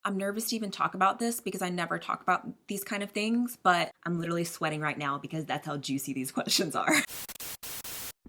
I'm nervous to even talk about this because I never talk about these kind of things, but I'm literally sweating right now because that's how juicy these questions are.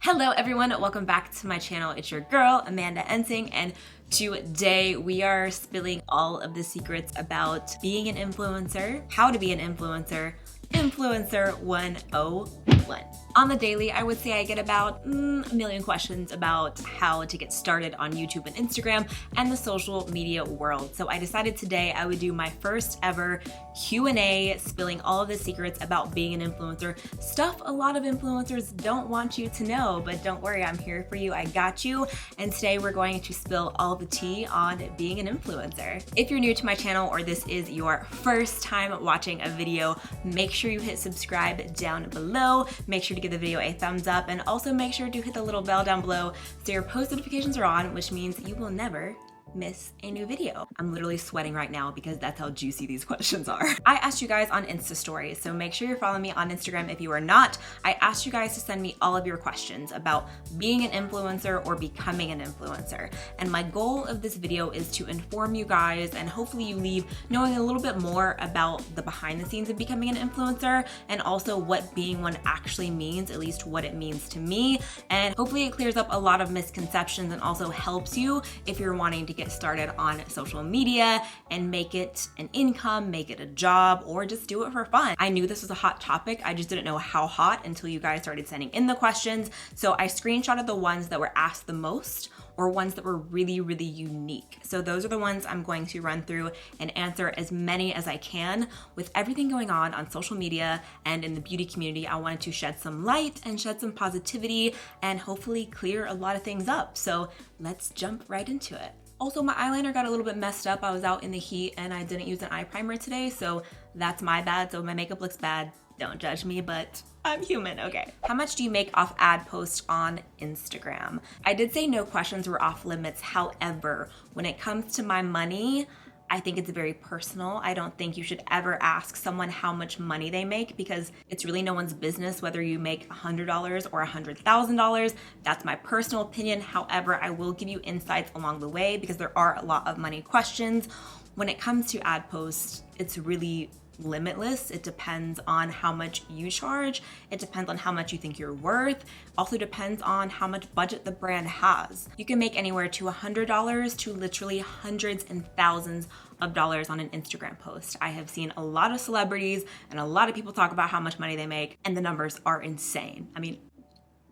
Hello everyone, welcome back to my channel. It's your girl, AmandaEnsing, and today we are spilling all of the secrets about being an influencer, how to be an influencer, Influencer 101. On the daily, I would say I get about a million questions about how to get started on YouTube and Instagram and the social media world. So I decided today I would do my first ever Q&A, spilling all of the secrets about being an influencer. Stuff a lot of influencers don't want you to know, but don't worry, I'm here for you, I got you. And today we're going to spill all the tea on being an influencer. If you're new to my channel or this is your first time watching a video, make sure you hit subscribe down below. Make sure to give the video a thumbs up and also make sure to hit the little bell down below so your post notifications are on, which means you will never miss a new video. I'm literally sweating right now because that's how juicy these questions are. I asked you guys on Insta stories, so make sure you're following me on Instagram if you are not. I asked you guys to send me all of your questions about being an influencer or becoming an influencer. And my goal of this video is to inform you guys and hopefully you leave knowing a little bit more about the behind the scenes of becoming an influencer and also what being one actually means, at least what it means to me. And hopefully it clears up a lot of misconceptions and also helps you if you're wanting to get started on social media and make it an income, make it a job, or just do it for fun. I knew this was a hot topic. I just didn't know how hot until you guys started sending in the questions. So I screenshotted the ones that were asked the most or ones that were really, really unique. So those are the ones I'm going to run through and answer as many as I can. With everything going on social media and in the beauty community, I wanted to shed some light and shed some positivity and hopefully clear a lot of things up. So let's jump right into it. Also, my eyeliner got a little bit messed up. I was out in the heat and I didn't use an eye primer today, so that's my bad. So my makeup looks bad. Don't judge me, but I'm human, okay. How much do you make off ad posts on Instagram? I did say no questions were off limits. However, when it comes to my money, I think it's very personal. I don't think you should ever ask someone how much money they make because it's really no one's business whether you make $100 or $100,000. That's my personal opinion. However, I will give you insights along the way because there are a lot of money questions. When it comes to ad posts, it's really limitless. It depends on how much you charge. It depends on how much you think you're worth. Also depends on how much budget the brand has. You can make anywhere to $100 to literally hundreds and thousands of dollars on an Instagram post. I have seen a lot of celebrities and a lot of people talk about how much money they make and the numbers are insane. I mean,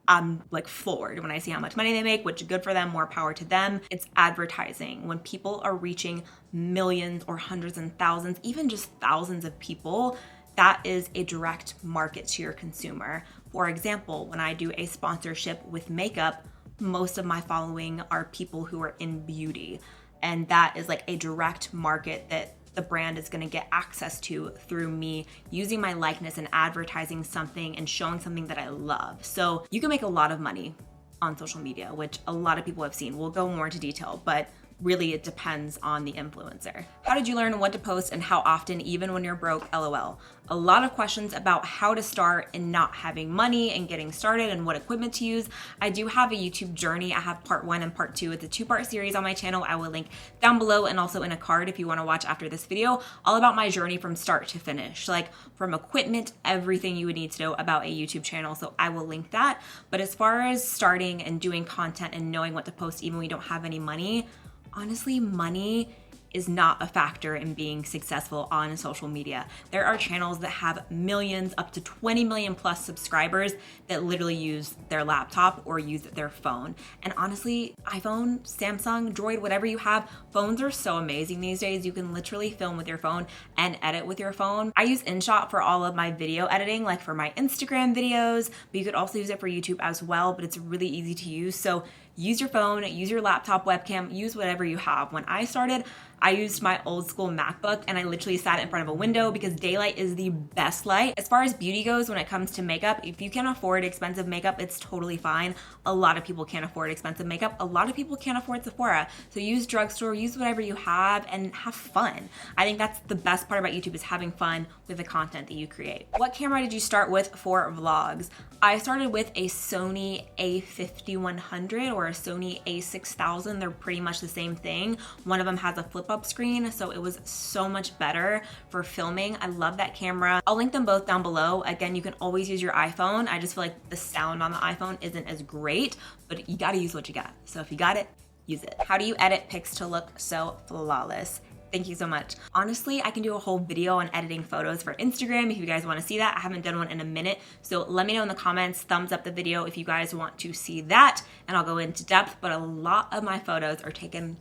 I'm like floored when I see how much money they make, which good for them, more power to them. It's advertising. When people are reaching millions or hundreds and thousands, even just thousands of people, that is a direct market to your consumer. For example, when I do a sponsorship with makeup, most of my following are people who are in beauty. And that is like a direct market that the brand is gonna get access to through me using my likeness and advertising something and showing something that I love. So you can make a lot of money on social media, which a lot of people have seen. We'll go more into detail, but really it depends on the influencer. How did you learn what to post and how often, even when you're broke, LOL? A lot of questions about how to start and not having money and getting started and what equipment to use. I do have a YouTube journey. I have part 1 and part 2. It's a 2-part series on my channel. I will link down below and also in a card if you want to watch after this video, all about my journey from start to finish, like from equipment, everything you would need to know about a YouTube channel. So I will link that. But as far as starting and doing content and knowing what to post even when you don't have any money, honestly, money is not a factor in being successful on social media. There are channels that have millions, up to 20 million plus subscribers that literally use their laptop or use their phone. And honestly, iPhone, Samsung, Droid, whatever you have, phones are so amazing these days. You can literally film with your phone and edit with your phone. I use InShot for all of my video editing, like for my Instagram videos, but you could also use it for YouTube as well, but it's really easy to use. So use your phone, use your laptop webcam, use whatever you have. When I started, I used my old school MacBook and I literally sat in front of a window because daylight is the best light. As far as beauty goes, when it comes to makeup, if you can afford expensive makeup, it's totally fine. A lot of people can't afford expensive makeup. A lot of people can't afford Sephora. So use drugstore, use whatever you have and have fun. I think that's the best part about YouTube is having fun with the content that you create. What camera did you start with for vlogs? I started with a Sony a5100 or a Sony a6000. They're pretty much the same thing. One of them has a flip flip-up screen, so it was so much better for filming. I love that camera. I'll link them both down below. Again, you can always use your iPhone. I just feel like the sound on the iPhone isn't as great, but you gotta use what you got. So if you got it, use it. How do you edit pics to look so flawless? Thank you so much. Honestly, I can do a whole video on editing photos for Instagram if you guys want to see that. I haven't done one in a minute, so let me know in the comments, thumbs up the video if you guys want to see that, and I'll go into depth, but a lot of my photos are taken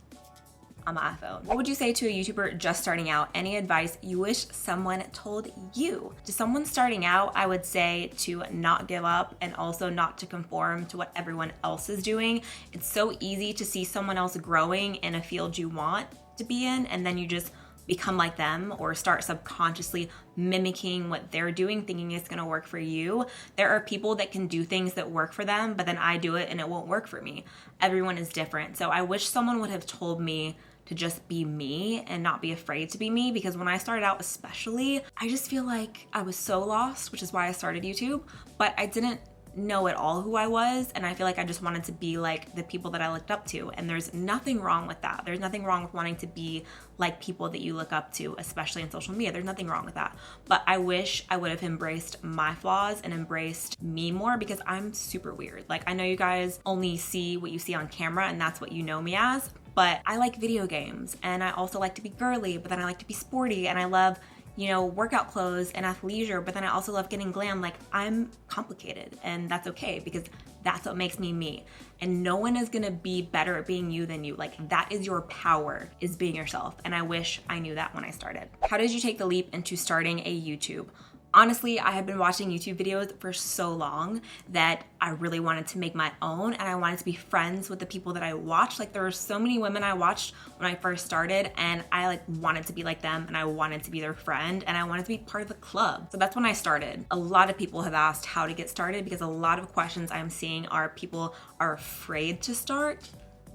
on my iPhone. What would you say to a YouTuber just starting out? Any advice you wish someone told you? To someone starting out, I would say to not give up and also not to conform to what everyone else is doing. It's so easy to see someone else growing in a field you want to be in, and then you just become like them or start subconsciously mimicking what they're doing, thinking it's gonna work for you. There are people that can do things that work for them, but then I do it and it won't work for me. Everyone is different. So I wish someone would have told me to just be me and not be afraid to be me, because when I started out especially, I just feel like I was so lost, which is why I started YouTube, but I didn't know at all who I was, and I feel like I just wanted to be like the people that I looked up to, and there's nothing wrong with that. There's nothing wrong with wanting to be like people that you look up to, especially in social media. There's nothing wrong with that, but I wish I would have embraced my flaws and embraced me more, because I'm super weird. Like, I know you guys only see what you see on camera and that's what you know me as, but I like video games, and I also like to be girly, but then I like to be sporty, and I love, you know, workout clothes and athleisure, but then I also love getting glam. Like, I'm complicated, and that's okay, because that's what makes me me. And no one is gonna be better at being you than you. Like, that is your power, is being yourself. And I wish I knew that when I started. How did you take the leap into starting a YouTube? Honestly, I had been watching YouTube videos for so long that I really wanted to make my own, and I wanted to be friends with the people that I watched. Like, there were so many women I watched when I first started, and I like wanted to be like them, and I wanted to be their friend, and I wanted to be part of the club. So that's when I started. A lot of people have asked how to get started, because a lot of questions I'm seeing are people are afraid to start.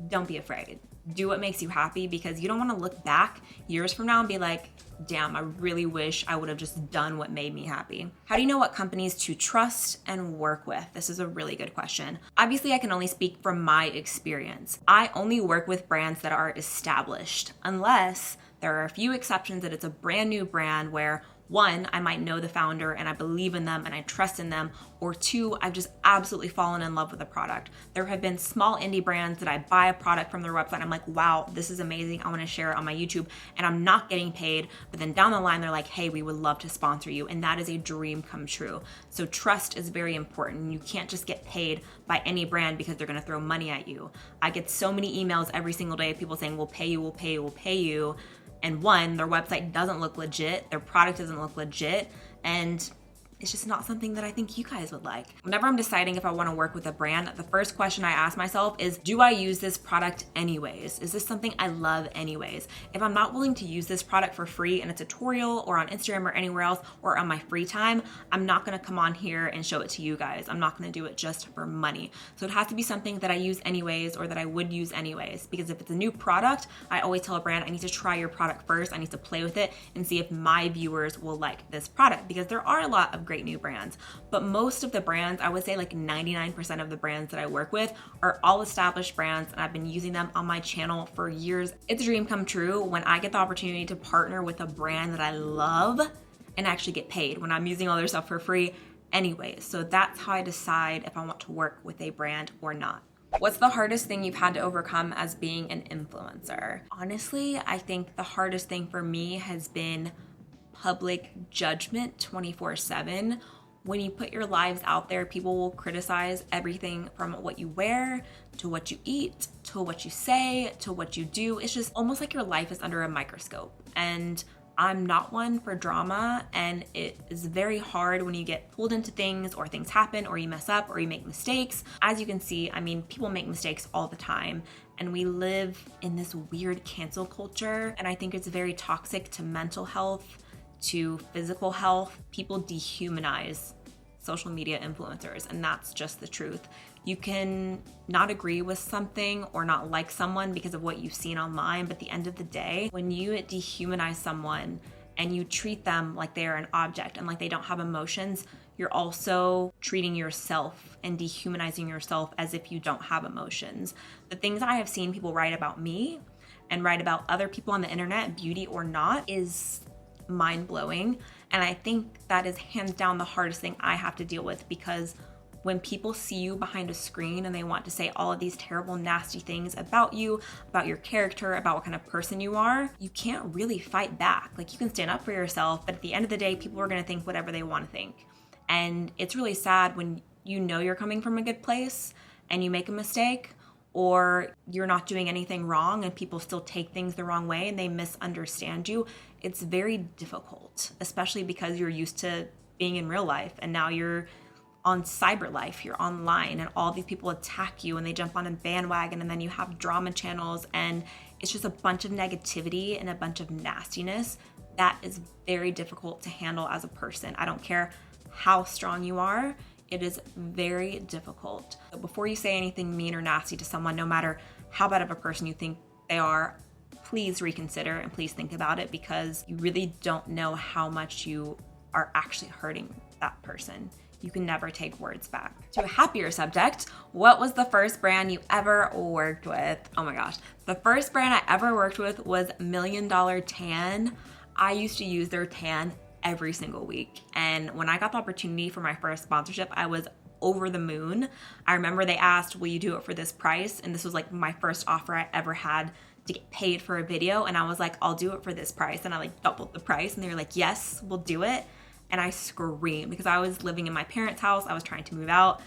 Don't be afraid. Do what makes you happy, because you don't want to look back years from now and be like, damn, I really wish I would have just done what made me happy. How do you know what companies to trust and work with? This is a really good question. Obviously, I can only speak from my experience. I only work with brands that are established, unless there are a few exceptions that it's a brand new brand where, one, I might know the founder and I believe in them and I trust in them, or two, I've just absolutely fallen in love with the product. There have been small indie brands that I buy a product from their website and I'm like, wow, this is amazing, I wanna share it on my YouTube, and I'm not getting paid, but then down the line they're like, hey, we would love to sponsor you, and that is a dream come true. So trust is very important. You can't just get paid by any brand because they're gonna throw money at you. I get so many emails every single day of people saying, we'll pay you, we'll pay you, we'll pay you. And one, their website doesn't look legit, their product doesn't look legit, and it's just not something that I think you guys would like. Whenever I'm deciding if I want to work with a brand, the first question I ask myself is, do I use this product anyways? Is this something I love anyways? If I'm not willing to use this product for free in a tutorial or on Instagram or anywhere else or on my free time, I'm not gonna come on here and show it to you guys. I'm not gonna do it just for money. So it has to be something that I use anyways, or that I would use anyways. Because if it's a new product, I always tell a brand, I need to try your product first. I need to play with it and see if my viewers will like this product, because there are a lot of great new brands, but most of the brands, I would say like 99% of the brands that I work with are all established brands, and I've been using them on my channel for years. It's a dream come true when I get the opportunity to partner with a brand that I love and actually get paid when I'm using all their stuff for free anyways. So that's how I decide if I want to work with a brand or not. What's the hardest thing you've had to overcome as being an influencer? Honestly, I think the hardest thing for me has been public judgment 24/7. When you put your lives out there, people will criticize everything from what you wear, to what you eat, to what you say, to what you do. It's just almost like your life is under a microscope. And I'm not one for drama, and it is very hard when you get pulled into things, or things happen, or you mess up, or you make mistakes. As you can see, I mean, people make mistakes all the time, and we live in this weird cancel culture, and I think it's very toxic to mental health, to physical health. People dehumanize social media influencers, and that's just the truth. You can not agree with something or not like someone because of what you've seen online, but at the end of the day, when you dehumanize someone and you treat them like they are an object and like they don't have emotions, you're also treating yourself and dehumanizing yourself as if you don't have emotions. The things I have seen people write about me and write about other people on the internet, beauty or not, is mind-blowing. And I think that is hands down the hardest thing I have to deal with, because when people see you behind a screen and they want to say all of these terrible, nasty things about you, about your character, about what kind of person you are, you can't really fight back. Like, you can stand up for yourself, but at the end of the day, people are gonna think whatever they wanna think. And it's really sad when you know you're coming from a good place and you make a mistake, or you're not doing anything wrong and people still take things the wrong way and they misunderstand you. It's very difficult, especially because you're used to being in real life and now you're on cyber life, you're online, and all these people attack you and they jump on a bandwagon, and then you have drama channels, and it's just a bunch of negativity and a bunch of nastiness that is very difficult to handle as a person. I don't care how strong you are, it is very difficult. So before you say anything mean or nasty to someone, no matter how bad of a person you think they are, please reconsider and please think about it, because you really don't know how much you are actually hurting that person. You can never take words back. To a happier subject, what was the first brand you ever worked with? Oh my gosh. The first brand I ever worked with was $1 Million Tan. I used to use their tan every single week. And when I got the opportunity for my first sponsorship, I was over the moon. I remember they asked, will you do it for this price? And this was like my first offer I ever had to get paid for a video. And I was like, I'll do it for this price. And I like doubled the price. And they were like, yes, we'll do it. And I screamed because I was living in my parents' house. I was trying to move out.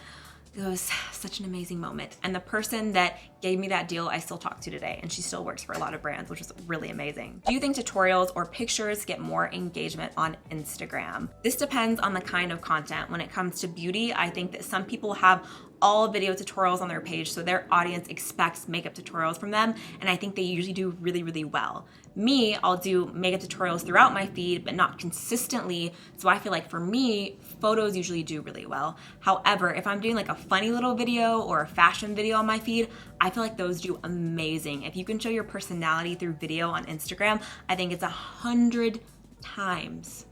It was such an amazing moment. And the person that gave me that deal, I still talk to today, and she still works for a lot of brands, which is really amazing. Do you think tutorials or pictures get more engagement on Instagram? This depends on the kind of content. When it comes to beauty, I think that some people have all video tutorials on their page, so their audience expects makeup tutorials from them, and I think they usually do really, really well. Me, I'll do makeup tutorials throughout my feed, but not consistently, so I feel like for me, photos usually do really well. However, if I'm doing like a funny little video or a fashion video on my feed, I feel like those do amazing. If you can show your personality through video on Instagram, I think it's 100 times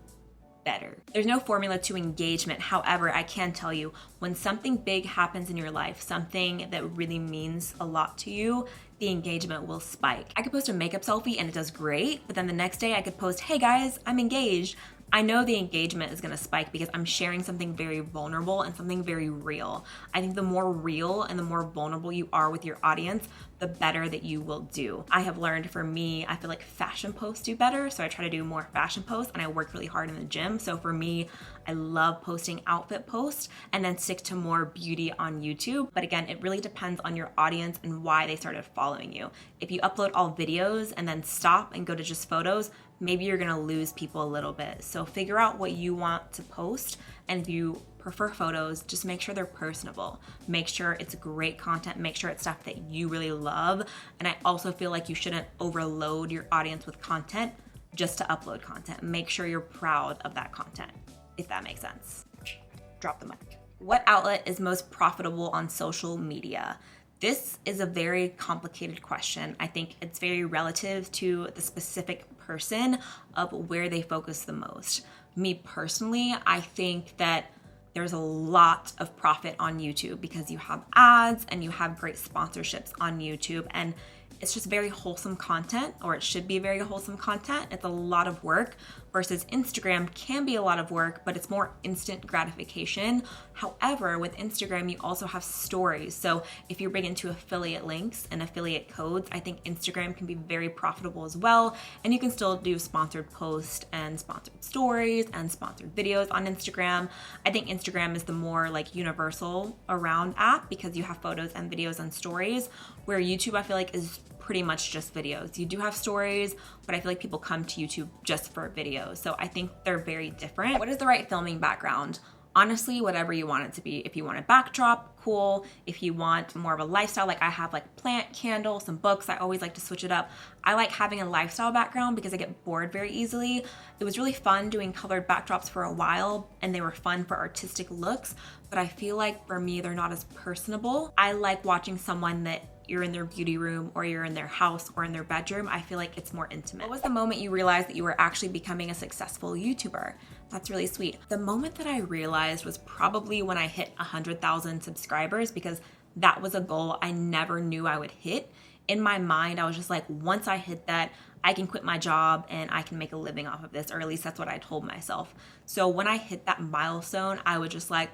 better. There's no formula to engagement. However, I can tell you, when something big happens in your life, something that really means a lot to you, the engagement will spike. I could post a makeup selfie and it does great, but then the next day I could post, hey guys, I'm engaged. I know the engagement is gonna spike because I'm sharing something very vulnerable and something very real. I think the more real and the more vulnerable you are with your audience, the better that you will do. I have learned, for me, I feel like fashion posts do better, so I try to do more fashion posts, and I work really hard in the gym. So for me, I love posting outfit posts and then stick to more beauty on YouTube. But again, it really depends on your audience and why they started following you. If you upload all videos and then stop and go to just photos, maybe you're gonna lose people a little bit. So figure out what you want to post, and if you prefer photos, just make sure they're personable. Make sure it's great content, make sure it's stuff that you really love. And I also feel like you shouldn't overload your audience with content just to upload content. Make sure you're proud of that content, if that makes sense. Drop the mic. What outlet is most profitable on social media? This is a very complicated question. I think it's very relative to the specific person of where they focus the most. Me personally, I think that there's a lot of profit on YouTube because you have ads and you have great sponsorships on YouTube, and it's just very wholesome content, or it should be very wholesome content. It's a lot of work, versus Instagram can be a lot of work, but it's more instant gratification. However, with Instagram, you also have stories. So if you're big into affiliate links and affiliate codes, I think Instagram can be very profitable as well. And you can still do sponsored posts and sponsored stories and sponsored videos on Instagram. I think Instagram is the more like universal around app because you have photos and videos and stories, where YouTube I feel like is pretty much just videos. You do have stories, but I feel like people come to YouTube just for videos. So I think they're very different. What is the right filming background? Honestly, whatever you want it to be. If you want a backdrop, cool. If you want more of a lifestyle, like I have like plant, candle, some books, I always like to switch it up. I like having a lifestyle background because I get bored very easily. It was really fun doing colored backdrops for a while, and they were fun for artistic looks, but I feel like for me, they're not as personable. I like watching someone that you're in their beauty room or you're in their house or in their bedroom. I feel like it's more intimate. What was the moment you realized that you were actually becoming a successful YouTuber? That's really sweet. The moment that I realized was probably when I hit 100,000 subscribers, because that was a goal I never knew I would hit. in my mind, I was just like, once I hit that, I can quit my job and I can make a living off of this, or at least that's what I told myself. So when I hit that milestone, I was just like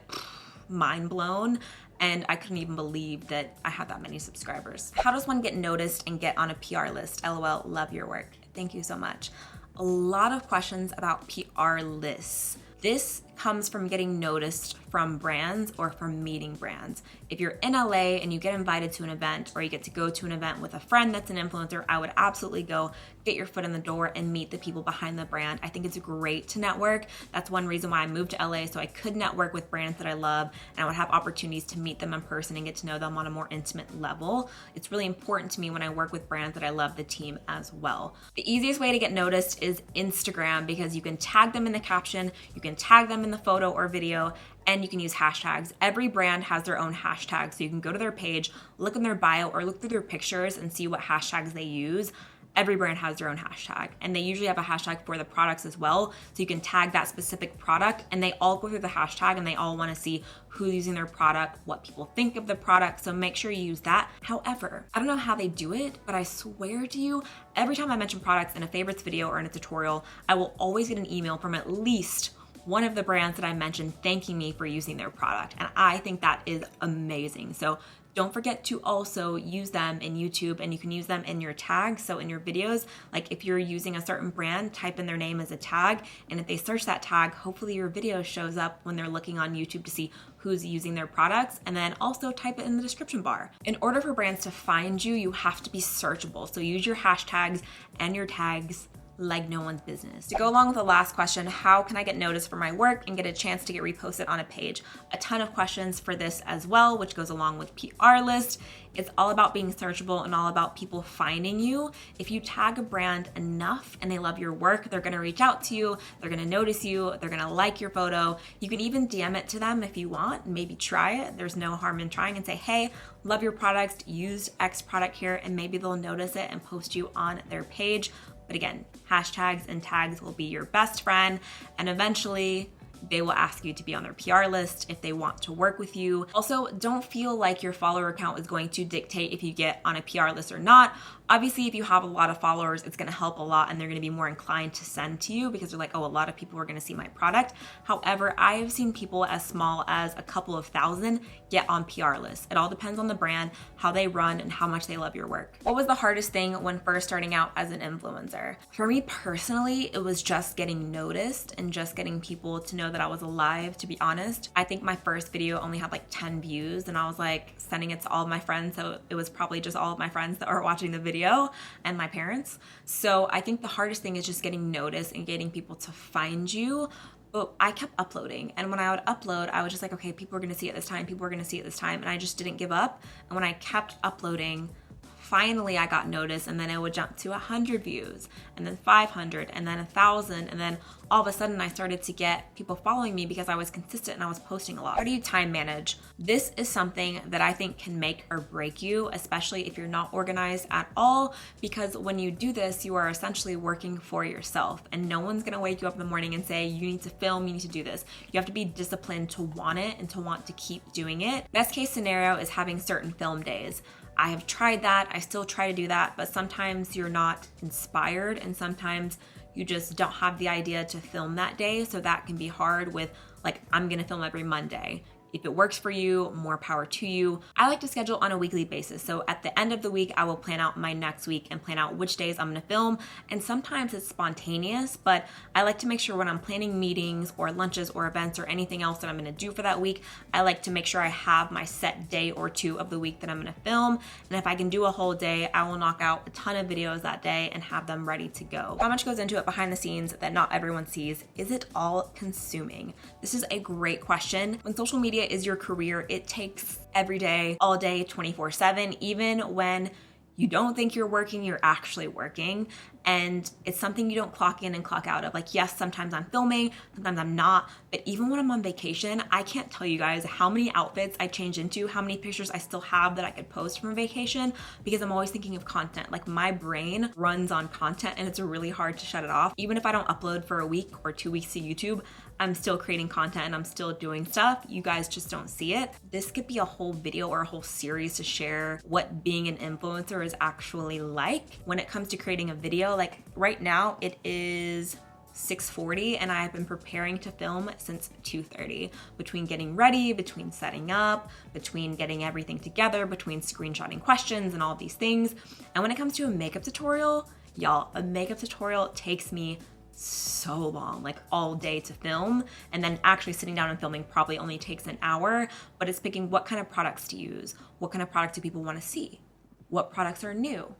mind blown, and I couldn't even believe that I had that many subscribers. How does one get noticed and get on a PR list? LOL, love your work. Thank you so much. A lot of questions about PR lists. This comes from getting noticed from brands or from meeting brands. If you're in LA and you get invited to an event, or you get to go to an event with a friend that's an influencer, I would absolutely go get your foot in the door and meet the people behind the brand. I think it's great to network. That's one reason why I moved to LA, so I could network with brands that I love, and I would have opportunities to meet them in person and get to know them on a more intimate level. It's really important to me when I work with brands that I love the team as well. The easiest way to get noticed is Instagram, because you can tag them in the caption, you can tag them in the photo or video, and you can use hashtags. Every brand has their own hashtags, so you can go to their page, look in their bio, or look through their pictures and see what hashtags they use. Every brand has their own hashtag, and they usually have a hashtag for the products as well, so you can tag that specific product, and they all go through the hashtag and they all want to see who's using their product, what people think of the product, so make sure you use that. However, I don't know how they do it, but I swear to you, every time I mention products in a favorites video or in a tutorial, I will always get an email from at least one of the brands that I mentioned thanking me for using their product, and I think that is amazing. So don't forget to also use them in YouTube, and you can use them in your tags. So in your videos, like if you're using a certain brand, type in their name as a tag, and if they search that tag, hopefully your video shows up when they're looking on YouTube to see who's using their products, and then also type it in the description bar. In order for brands to find you, you have to be searchable. So use your hashtags and your tags like no one's business. To go along with the last question, how can I get noticed for my work and get a chance to get reposted on a page? A ton of questions for this as well, which goes along with PR list. It's all about being searchable and all about people finding you. If you tag a brand enough and they love your work, they're gonna reach out to you, they're gonna notice you, they're gonna like your photo. You can even DM it to them if you want, maybe try it. There's no harm in trying, and say, hey, love your products, used X product here, and maybe they'll notice it and post you on their page. But again, hashtags and tags will be your best friend, and eventually they will ask you to be on their PR list if they want to work with you. Also, don't feel like your follower count is going to dictate if you get on a PR list or not. Obviously, if you have a lot of followers, it's gonna help a lot, and they're gonna be more inclined to send to you because they're like, oh, a lot of people are gonna see my product. However, I have seen people as small as a couple of thousand get on PR lists. It all depends on the brand, how they run, and how much they love your work. What was the hardest thing when first starting out as an influencer? For me personally, it was just getting noticed and just getting people to know that I was alive, to be honest. I think my first video only had like 10 views, and I was like sending it to all of my friends, so it was probably just all of my friends that were watching the video and my parents. So I think the hardest thing is just getting noticed and getting people to find you. But I kept uploading, and when I would upload, I was just like, okay, people are gonna see it this time, people are gonna see it this time, and I just didn't give up. And when I kept uploading, finally I got noticed, and then it would jump to 100 views, and then 500, and then 1,000, and then all of a sudden I started to get people following me because I was consistent and I was posting a lot. How do you time manage? This is something that I think can make or break you, especially if you're not organized at all, because when you do this, you are essentially working for yourself, and no one's gonna wake you up in the morning and say, you need to film, you need to do this. You have to be disciplined to want it and to want to keep doing it. Best case scenario is having certain film days. I have tried that, I still try to do that, but sometimes you're not inspired, and sometimes you just don't have the idea to film that day, so that can be hard with, like, I'm gonna film every Monday. If it works for you, more power to you. I like to schedule on a weekly basis. So at the end of the week, I will plan out my next week and plan out which days I'm gonna film. And sometimes it's spontaneous, but I like to make sure when I'm planning meetings or lunches or events or anything else that I'm gonna do for that week, I like to make sure I have my set day or two of the week that I'm gonna film. And if I can do a whole day, I will knock out a ton of videos that day and have them ready to go. How much goes into it behind the scenes that not everyone sees? Is it all consuming? This is a great question. When social media is your career, it takes every day, all day, 24/7, even when you don't think you're working, you're actually working. And it's something you don't clock in and clock out of. Like, yes, sometimes I'm filming, sometimes I'm not, but even when I'm on vacation, I can't tell you guys how many outfits I change into, how many pictures I still have that I could post from vacation, because I'm always thinking of content. Like, my brain runs on content and it's really hard to shut it off. Even if I don't upload for a week or 2 weeks to YouTube, I'm still creating content and I'm still doing stuff. You guys just don't see it. This could be a whole video or a whole series to share what being an influencer is actually like when it comes to creating a video. Like right now it is 6:40 and I've been preparing to film since 2:30, between getting ready, between setting up, between getting everything together, between screenshotting questions and all these things. And when it comes to a makeup tutorial, y'all, a makeup tutorial takes me so long, like all day to film, and then actually sitting down and filming probably only takes an hour. But it's picking what kind of products to use, what kind of product do people want to see, what products are new,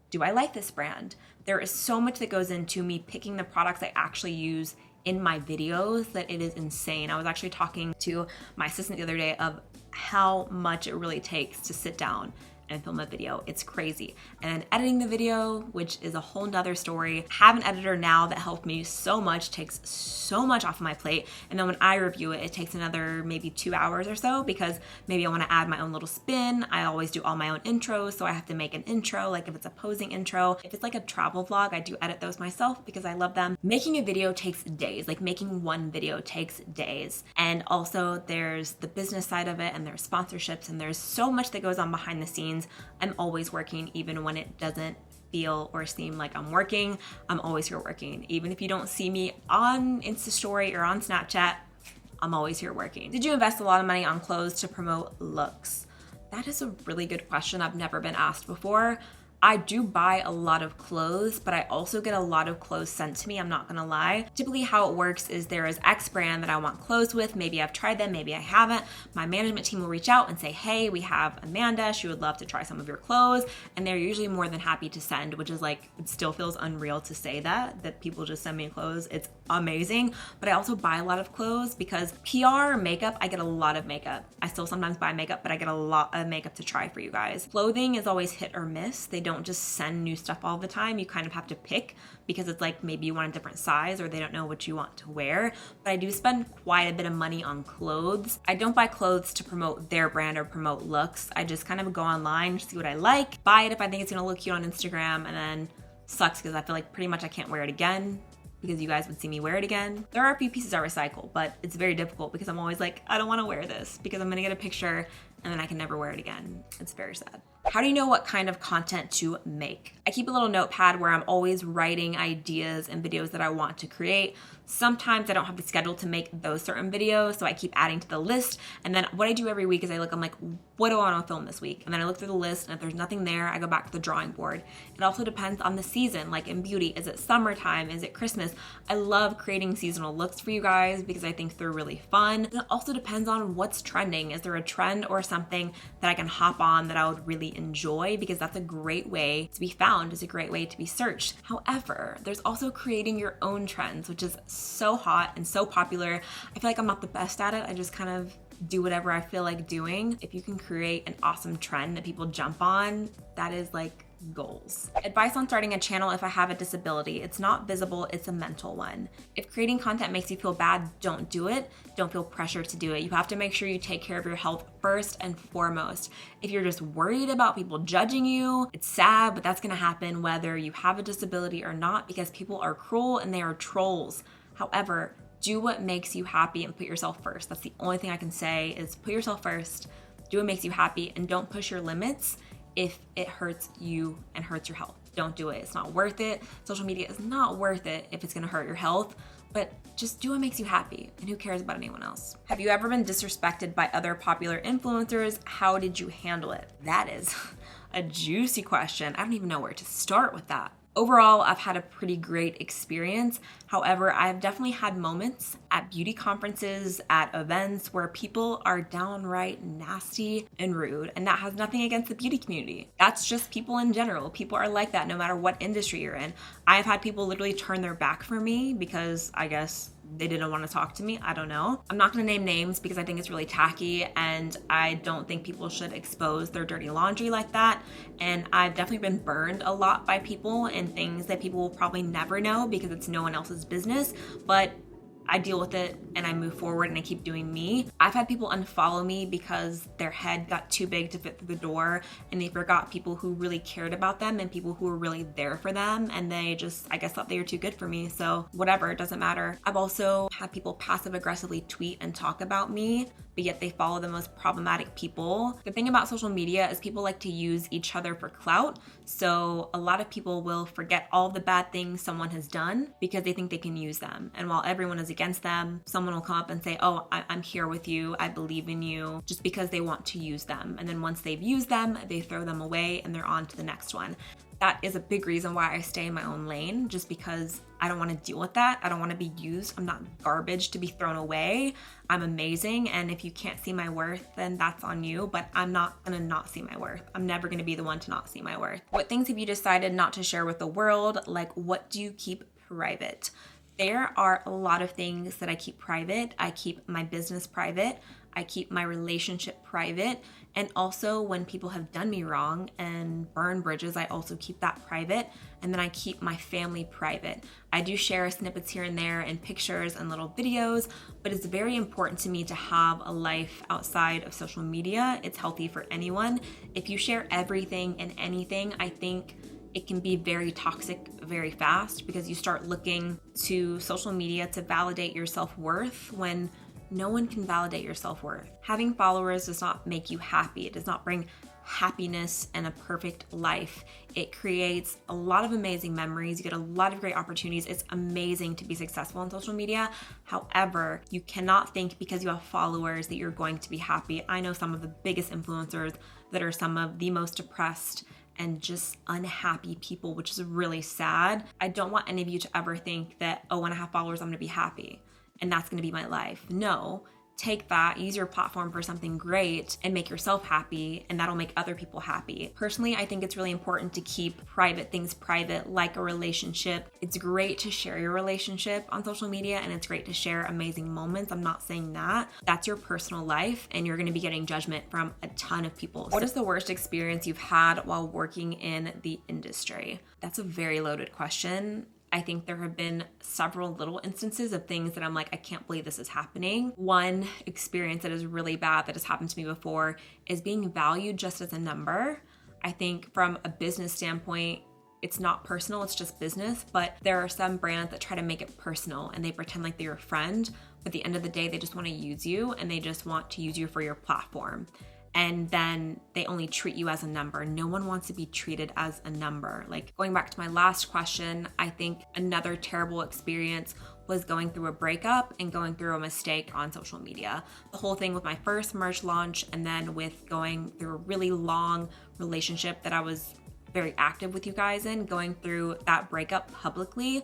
do I like this brand? There is so much that goes into me picking the products I actually use in my videos that it is insane. I was actually talking to my assistant the other day of how much it really takes to sit down and film a video. It's crazy. And then editing the video, which is a whole nother story. Have an editor now that helped me so much, takes so much off of my plate. And then when I review it, it takes another maybe 2 hours or so, because maybe I want to add my own little spin. I always do all my own intros, so I have to make an intro, like if it's a posing intro. If it's like a travel vlog, I do edit those myself because I love them. Making a video takes days, like making one video takes days. And also there's the business side of it, and there's sponsorships, and there's so much that goes on behind the scenes. I'm always working, even when it doesn't feel or seem like I'm working. I'm always here working. Even if you don't see me on Insta story or on Snapchat, I'm always here working. Did you invest a lot of money on clothes to promote looks? That is a really good question. I've never been asked before. I do buy a lot of clothes, but I also get a lot of clothes sent to me, I'm not gonna lie. Typically how it works is there is X brand that I want clothes with. Maybe I've tried them, maybe I haven't. My management team will reach out and say, hey, we have Amanda, she would love to try some of your clothes. And they're usually more than happy to send, which is like, it still feels unreal to say that people just send me clothes. It's amazing. But I also buy a lot of clothes because PR, makeup, I get a lot of makeup. I still sometimes buy makeup, but I get a lot of makeup to try for you guys. Clothing is always hit or miss. They don't just send new stuff all the time. You kind of have to pick, because it's like maybe you want a different size or they don't know what you want to wear. But I do spend quite a bit of money on clothes. I don't buy clothes to promote their brand or promote looks. I just kind of go online, see what I like, buy it if I think it's gonna look cute on Instagram, and then sucks because I feel like pretty much I can't wear it again because you guys would see me wear it again. There are a few pieces I recycle, but it's very difficult because I'm always like, I don't want to wear this because I'm gonna get a picture and then I can never wear it again. It's very sad. How do you know what kind of content to make? I keep a little notepad where I'm always writing ideas and videos that I want to create. Sometimes I don't have the schedule to make those certain videos, so I keep adding to the list. And then what I do every week is I'm like, what do I want to film this week? And then I look through the list, and if there's nothing there, I go back to the drawing board. It also depends on the season, like in beauty. Is it summertime? Is it Christmas? I love creating seasonal looks for you guys because I think they're really fun. And it also depends on what's trending. Is there a trend or something that I can hop on that I would really enjoy? Because that's a great way to be found, is a great way to be searched. However, there's also creating your own trends, which is so hot and so popular. I feel like I'm not the best at it. I just kind of do whatever I feel like doing. If you can create an awesome trend that people jump on, that is like goals. Advice on starting a channel if I have a disability. It's not visible, it's a mental one. If creating content makes you feel bad, don't do it. Don't feel pressured to do it. You have to make sure you take care of your health first and foremost. If you're just worried about people judging you, it's sad, but that's gonna happen whether you have a disability or not, because people are cruel and they are trolls. However, do what makes you happy and put yourself first. That's the only thing I can say, is put yourself first, do what makes you happy, and don't push your limits if it hurts you and hurts your health. Don't do it. It's not worth it. Social media is not worth it if it's gonna hurt your health, but just do what makes you happy, and who cares about anyone else? Have you ever been disrespected by other popular influencers? How did you handle it? That is a juicy question. I don't even know where to start with that. Overall, I've had a pretty great experience. However, I've definitely had moments at beauty conferences, at events, where people are downright nasty and rude, and that has nothing against the beauty community. That's just people in general. People are like that no matter what industry you're in. I've had people literally turn their back for me because I guess they didn't want to talk to me. I don't know. I'm not going to name names because I think it's really tacky and I don't think people should expose their dirty laundry like that. And I've definitely been burned a lot by people and things that people will probably never know because it's no one else's business. But I deal with it and I move forward and I keep doing me. I've had people unfollow me because their head got too big to fit through the door and they forgot people who really cared about them and people who were really there for them, and they just, I guess, thought they were too good for me. So whatever, it doesn't matter. I've also had people passive aggressively tweet and talk about me, but yet they follow the most problematic people. The thing about social media is people like to use each other for clout. So a lot of people will forget all the bad things someone has done because they think they can use them. And while everyone is against them, someone will come up and say, oh, I'm here with you, I believe in you, just because they want to use them. And then once they've used them, they throw them away and they're on to the next one. That is a big reason why I stay in my own lane, just because I don't want to deal with that. I don't want to be used. I'm not garbage to be thrown away. I'm amazing. And if you can't see my worth, then that's on you. But I'm not going to not see my worth. I'm never going to be the one to not see my worth. What things have you decided not to share with the world? Like, what do you keep private? There are a lot of things that I keep private. I keep my business private. I keep my relationship private. And also when people have done me wrong and burn bridges, I also keep that private. And then I keep my family private. I do share snippets here and there and pictures and little videos, but it's very important to me to have a life outside of social media. It's healthy for anyone. If you share everything and anything, I think it can be very toxic very fast because you start looking to social media to validate your self-worth when no one can validate your self-worth. Having followers does not make you happy. It does not bring happiness and a perfect life. It creates a lot of amazing memories. You get a lot of great opportunities. It's amazing to be successful on social media. However, you cannot think because you have followers that you're going to be happy. I know some of the biggest influencers that are some of the most depressed and just unhappy people, which is really sad. I don't want any of you to ever think that, oh, when I have followers, I'm gonna be happy and that's gonna be my life. No, take that, use your platform for something great and make yourself happy, and that'll make other people happy. Personally, I think it's really important to keep private things private, like a relationship. It's great to share your relationship on social media and it's great to share amazing moments. I'm not saying that. That's your personal life and you're gonna be getting judgment from a ton of people. What is the worst experience you've had while working in the industry? That's a very loaded question. I think there have been several little instances of things that I'm like, I can't believe this is happening. One experience that is really bad that has happened to me before is being valued just as a number. I think from a business standpoint, it's not personal, it's just business, but there are some brands that try to make it personal and they pretend like they're your friend, but at the end of the day, they just want to use you and they just want to use you for your platform. And then they only treat you as a number. No one wants to be treated as a number. Like, going back to my last question, I think another terrible experience was going through a breakup and going through a mistake on social media. The whole thing with my first merch launch and then with going through a really long relationship that I was very active with you guys in, going through that breakup publicly.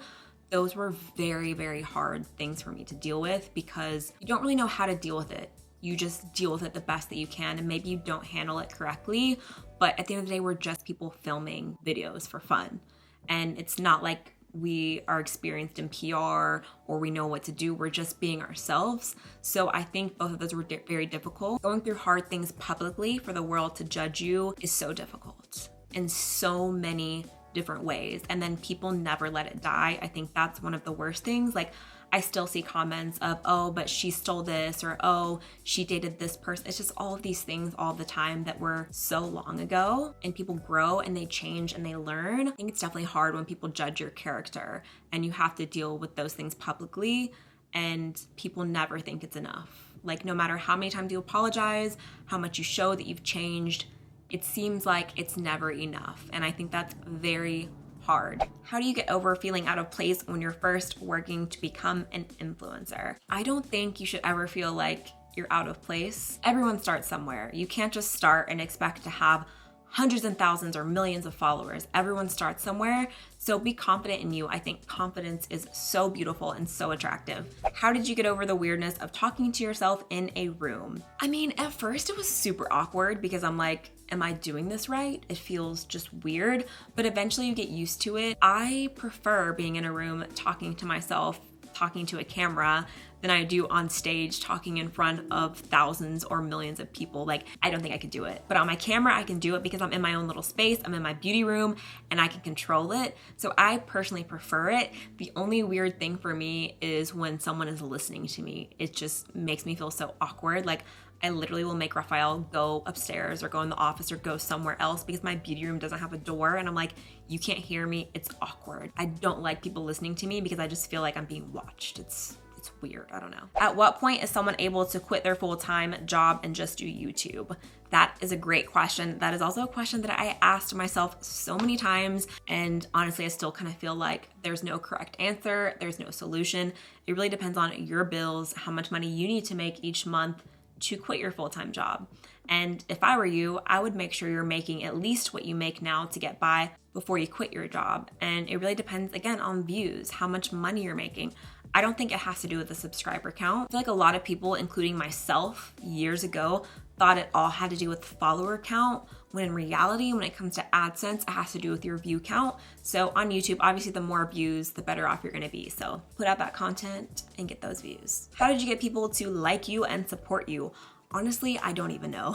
Those were very, very hard things for me to deal with because you don't really know how to deal with it. You just deal with it the best that you can, and maybe you don't handle it correctly, but at the end of the day, we're just people filming videos for fun. And it's not like we are experienced in PR or we know what to do. We're just being ourselves. So I think both of those were very difficult. Going through hard things publicly for the world to judge you is so difficult in so many different ways. And then people never let it die. I think that's one of the worst things. Like, I still see comments of, oh, but she stole this, or oh, she dated this person. It's just all of these things all the time that were so long ago, and people grow and they change and they learn. I think it's definitely hard when people judge your character and you have to deal with those things publicly, and people never think it's enough. Like, no matter how many times you apologize, how much you show that you've changed, it seems like it's never enough. And I think that's very hard. How do you get over feeling out of place when you're first working to become an influencer? I don't think you should ever feel like you're out of place. Everyone starts somewhere. You can't just start and expect to have hundreds and thousands or millions of followers. Everyone starts somewhere. So be confident in you. I think confidence is so beautiful and so attractive. How did you get over the weirdness of talking to yourself in a room? I mean, at first it was super awkward because I'm like, am I doing this right? It feels just weird, but eventually you get used to it. I prefer being in a room talking to myself, talking to a camera than I do on stage talking in front of thousands or millions of people. Like, I don't think I could do it. But on my camera, I can do it because I'm in my own little space, I'm in my beauty room, and I can control it. So I personally prefer it. The only weird thing for me is when someone is listening to me. It just makes me feel so awkward. Like, I literally will make Raphael go upstairs or go in the office or go somewhere else because my beauty room doesn't have a door, and I'm like, you can't hear me. It's awkward. I don't like people listening to me because I just feel like I'm being watched. It's weird. I don't know. At what point is someone able to quit their full-time job and just do YouTube? That is a great question. That is also a question that I asked myself so many times. And honestly, I still kind of feel like there's no correct answer. There's no solution. It really depends on your bills, how much money you need to make each month to quit your full-time job. And if I were you, I would make sure you're making at least what you make now to get by before you quit your job. And it really depends, again, on views, how much money you're making. I don't think it has to do with the subscriber count. I feel like a lot of people, including myself years ago, thought it all had to do with follower count, when in reality, when it comes to AdSense, it has to do with your view count. So on YouTube, obviously the more views, the better off you're gonna be. So put out that content and get those views. How did you get people to like you and support you? Honestly, I don't even know.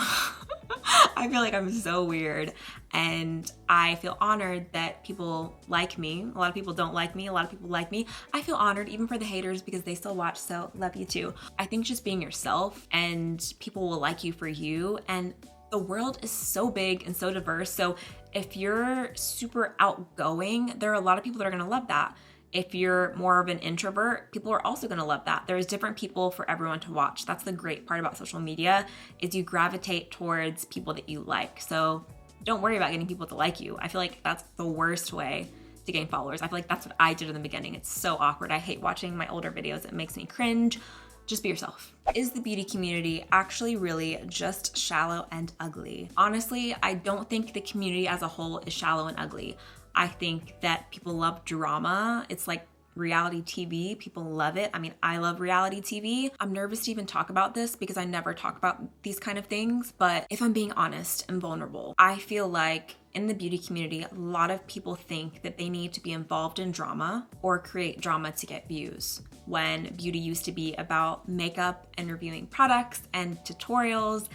I feel like I'm so weird, and I feel honored that people like me. A lot of people don't like me, a lot of people like me. I feel honored even for the haters because they still watch, so love you too. I think just being yourself and people will like you for you, and the world is so big and so diverse. So if you're super outgoing, there are a lot of people that are gonna love that. If you're more of an introvert, people are also gonna love that. There's different people for everyone to watch. That's the great part about social media, is you gravitate towards people that you like. So don't worry about getting people to like you. I feel like that's the worst way to gain followers. I feel like that's what I did in the beginning. It's so awkward. I hate watching my older videos. It makes me cringe. Just be yourself. Is the beauty community actually really just shallow and ugly? Honestly, I don't think the community as a whole is shallow and ugly. I think that people love drama. It's like reality TV. People love it. I mean, I love reality TV. I'm nervous to even talk about this because I never talk about these kind of things. But if I'm being honest and vulnerable, I feel like in the beauty community, a lot of people think that they need to be involved in drama or create drama to get views, when beauty used to be about makeup and reviewing products and tutorials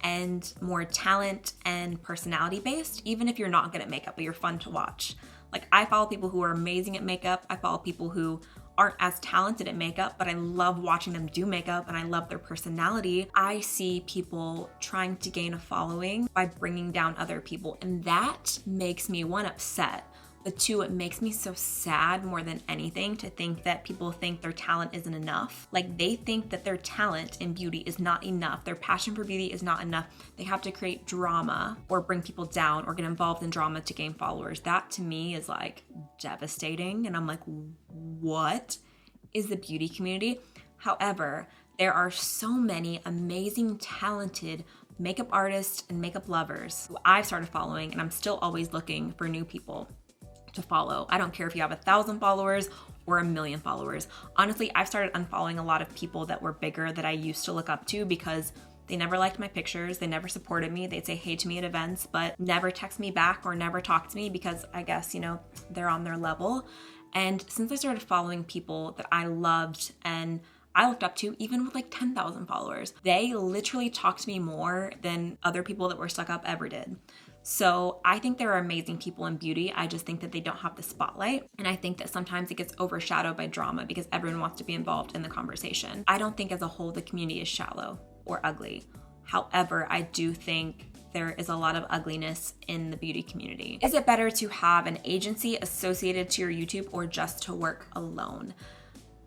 and more talent and personality based, even if you're not good at makeup, but you're fun to watch. Like, I follow people who are amazing at makeup. I follow people who aren't as talented at makeup, but I love watching them do makeup and I love their personality. I see people trying to gain a following by bringing down other people, and that makes me, one, upset, but two, it makes me so sad more than anything to think that people think their talent isn't enough. Like, they think that their talent in beauty is not enough. Their passion for beauty is not enough. They have to create drama or bring people down or get involved in drama to gain followers. That to me is like devastating. And I'm like, what is the beauty community? However, there are so many amazing, talented makeup artists and makeup lovers who I've started following, and I'm still always looking for new people to follow. I don't care if you have 1,000 followers or 1 million followers. Honestly, I've started unfollowing a lot of people that were bigger that I used to look up to because they never liked my pictures, they never supported me, they'd say hey to me at events, but never text me back or never talk to me because I guess, you know, they're on their level. And since I started following people that I loved and I looked up to, even with like 10,000 followers, they literally talked to me more than other people that were stuck up ever did. So I think there are amazing people in beauty. I just think that they don't have the spotlight. And I think that sometimes it gets overshadowed by drama because everyone wants to be involved in the conversation. I don't think as a whole the community is shallow or ugly. However, I do think there is a lot of ugliness in the beauty community. Is it better to have an agency associated to your YouTube or just to work alone?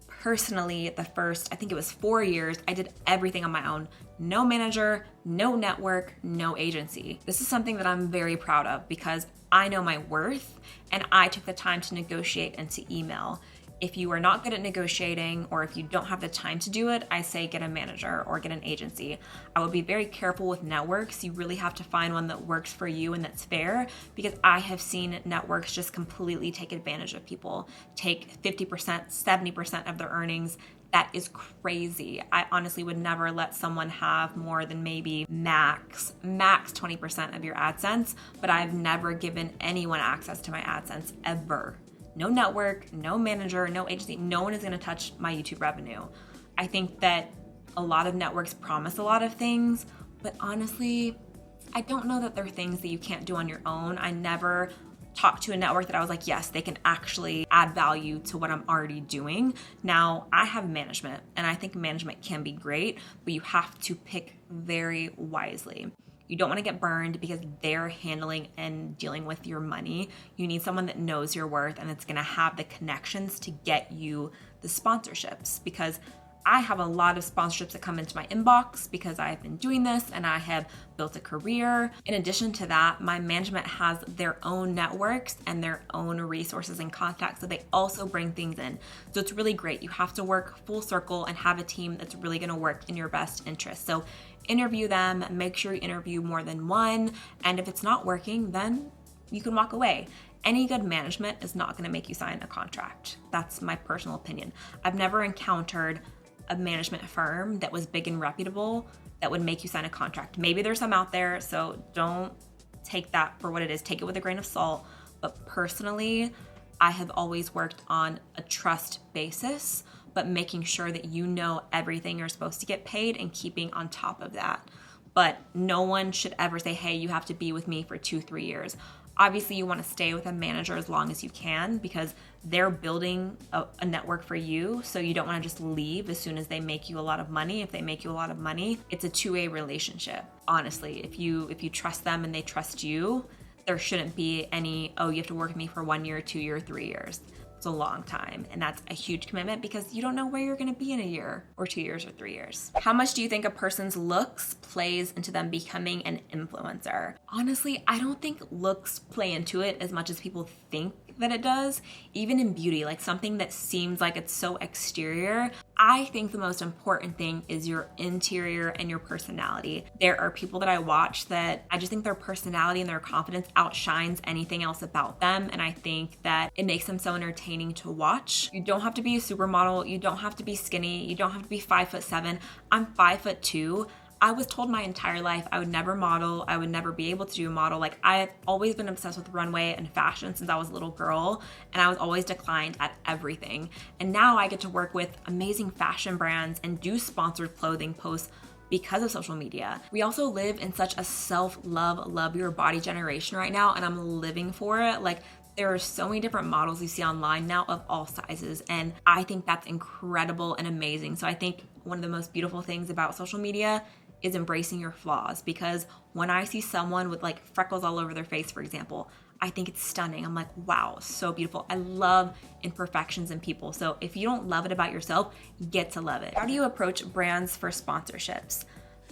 Personally, the first, I think it was 4 years, I did everything on my own. No manager, no network, no agency. This is something that I'm very proud of because I know my worth and I took the time to negotiate and to email. If you are not good at negotiating or if you don't have the time to do it, I say get a manager or get an agency. I would be very careful with networks. You really have to find one that works for you and that's fair, because I have seen networks just completely take advantage of people, take 50%, 70% of their earnings. That is crazy. I honestly would never let someone have more than maybe max 20% of your AdSense, but I've never given anyone access to my AdSense ever. no network, no manager, no agency, no one is gonna touch my YouTube revenue. I think that a lot of networks promise a lot of things, but honestly, I don't know that they're things that you can't do on your own. I never talked to a network that I was like, yes, they can actually add value to what I'm already doing. Now, I have management, and I think management can be great, but you have to pick very wisely. You don't want to get burned because they're handling and dealing with your money. You need someone that knows your worth and that's going to have the connections to get you the sponsorships, because I have a lot of sponsorships that come into my inbox because I've been doing this and I have built a career. In addition to that, my management has their own networks and their own resources and contacts, so they also bring things in. So it's really great. You have to work full circle and have a team that's really gonna work in your best interest. So interview them, make sure you interview more than one, and if it's not working, then you can walk away. Any good management is not gonna make you sign a contract. That's my personal opinion. I've never encountered a management firm that was big and reputable that would make you sign a contract. Maybe there's some out there, so don't take that for what it is. Take it with a grain of salt. But personally, I have always worked on a trust basis, but making sure that you know everything you're supposed to get paid and keeping on top of that. But no one should ever say, hey, you have to be with me for 2-3 years. Obviously, you want to stay with a manager as long as you can because they're building a network for you. So you don't want to just leave as soon as they make you a lot of money. If they make you a lot of money, it's a two-way relationship. Honestly, if you trust them and they trust you, there shouldn't be any, oh, you have to work with me for 1 year, 2 years, 3 years. It's a long time, and that's a huge commitment because you don't know where you're going to be in a year or 2 years or 3 years. How much do you think a person's looks plays into them becoming an influencer? Honestly, I don't think looks play into it as much as people think that it does. Even in beauty, like something that seems like it's so exterior, I think the most important thing is your interior and your personality. There are people that I watch that I just think their personality and their confidence outshines anything else about them, and I think that it makes them so entertaining to watch. You don't have to be a supermodel, you don't have to be skinny, you don't have to be 5'7". I'm 5'2". I was told my entire life I would never model, I would never be able to do a model. Like, I've always been obsessed with runway and fashion since I was a little girl, and I was always declined at everything. And now I get to work with amazing fashion brands and do sponsored clothing posts because of social media. We also live in such a self-love, love your body generation right now, and I'm living for it. Like, there are so many different models you see online now of all sizes, and I think that's incredible and amazing. So I think one of the most beautiful things about social media is embracing your flaws, because when I see someone with like freckles all over their face, for example, I think it's stunning. I'm like, wow, so beautiful. I love imperfections in people. So if you don't love it about yourself, get to love it. How do you approach brands for sponsorships?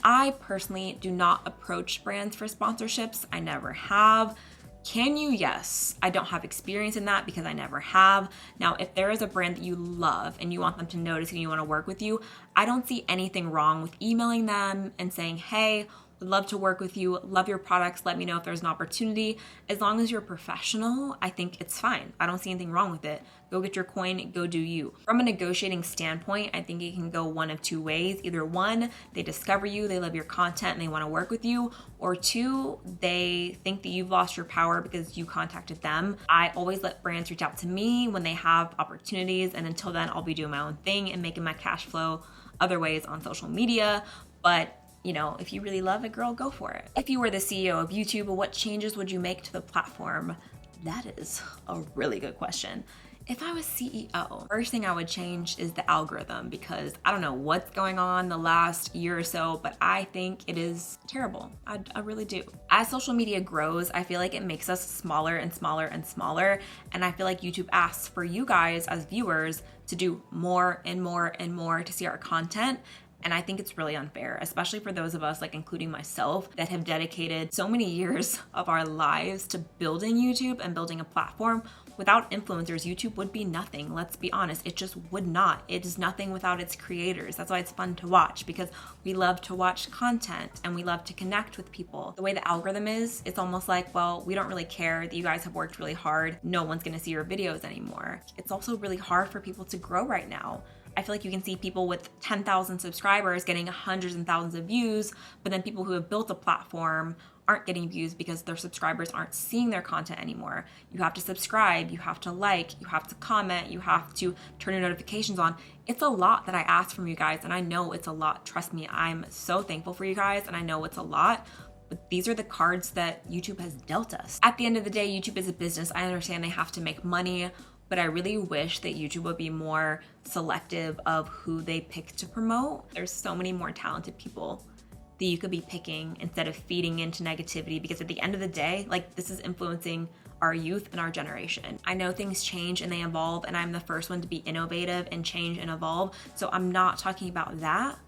I personally do not approach brands for sponsorships. I never have. Can you? Yes. I don't have experience in that because I never have. Now, if there is a brand that you love and you want them to notice and you want to work with you, I don't see anything wrong with emailing them and saying, hey, would love to work with you, love your products, let me know if there's an opportunity. As long as you're professional, I think it's fine. I don't see anything wrong with it. Go get your coin, go do you. From a negotiating standpoint, I think it can go one of two ways. Either one, they discover you, they love your content and they want to work with you, or two, they think that you've lost your power because you contacted them. I always let brands reach out to me when they have opportunities, and until then, I'll be doing my own thing and making my cash flow other ways on social media. But you know, if you really love it, girl, go for it. If you were the CEO of YouTube, what changes would you make to the platform? That is a really good question. If I was CEO, first thing I would change is the algorithm, because I don't know what's going on the last year or so, but I think it is terrible. I really do. As social media grows, I feel like it makes us smaller and smaller and smaller. And I feel like YouTube asks for you guys as viewers to do more and more and more to see our content. And I think it's really unfair, especially for those of us, like including myself, that have dedicated so many years of our lives to building YouTube and building a platform. Without influencers, YouTube would be nothing. Let's be honest, it just would not. It is nothing without its creators. That's why it's fun to watch, because we love to watch content and we love to connect with people. The way the algorithm is, it's almost like, well, we don't really care that you guys have worked really hard. No one's gonna see your videos anymore. It's also really hard for people to grow right now. I feel like you can see people with 10,000 subscribers getting hundreds and thousands of views, but then people who have built a platform aren't getting views because their subscribers aren't seeing their content anymore. You have to subscribe, you have to like, you have to comment, you have to turn your notifications on. It's a lot that I ask from you guys, and I know it's a lot. Trust me, I'm so thankful for you guys, and I know it's a lot. But these are the cards that YouTube has dealt us. At the end of the day, YouTube is a business. I understand they have to make money, but I really wish that YouTube would be more selective of who they pick to promote. There's so many more talented people that you could be picking instead of feeding into negativity, because at the end of the day, like, this is influencing our youth and our generation. I know things change and they evolve, and I'm the first one to be innovative and change and evolve. So I'm not talking about that.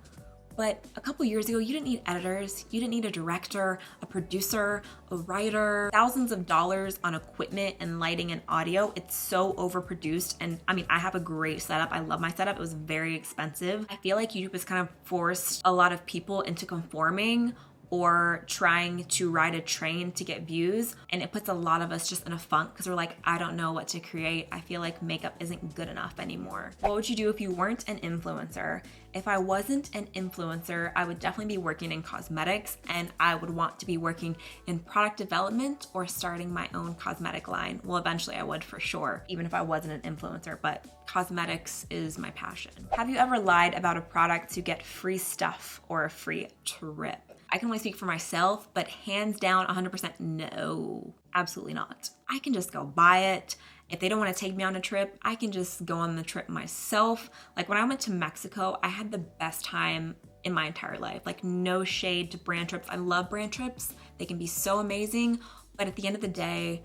But a couple years ago, you didn't need editors, you didn't need a director, a producer, a writer, thousands of dollars on equipment and lighting and audio. It's so overproduced. And I mean, I have a great setup. I love my setup. It was very expensive. I feel like YouTube has kind of forced a lot of people into conforming or trying to ride a train to get views. And it puts a lot of us just in a funk because we're like, I don't know what to create. I feel like makeup isn't good enough anymore. What would you do if you weren't an influencer? If I wasn't an influencer, I would definitely be working in cosmetics, and I would want to be working in product development or starting my own cosmetic line. Well, eventually I would for sure, even if I wasn't an influencer, but cosmetics is my passion. Have you ever lied about a product to get free stuff or a free trip? I can only speak for myself, but hands down, 100% no, absolutely not. I can just go buy it. If they don't want to take me on a trip, I can just go on the trip myself. Like when I went to Mexico, I had the best time in my entire life. Like, no shade to brand trips. I love brand trips. They can be so amazing, but at the end of the day,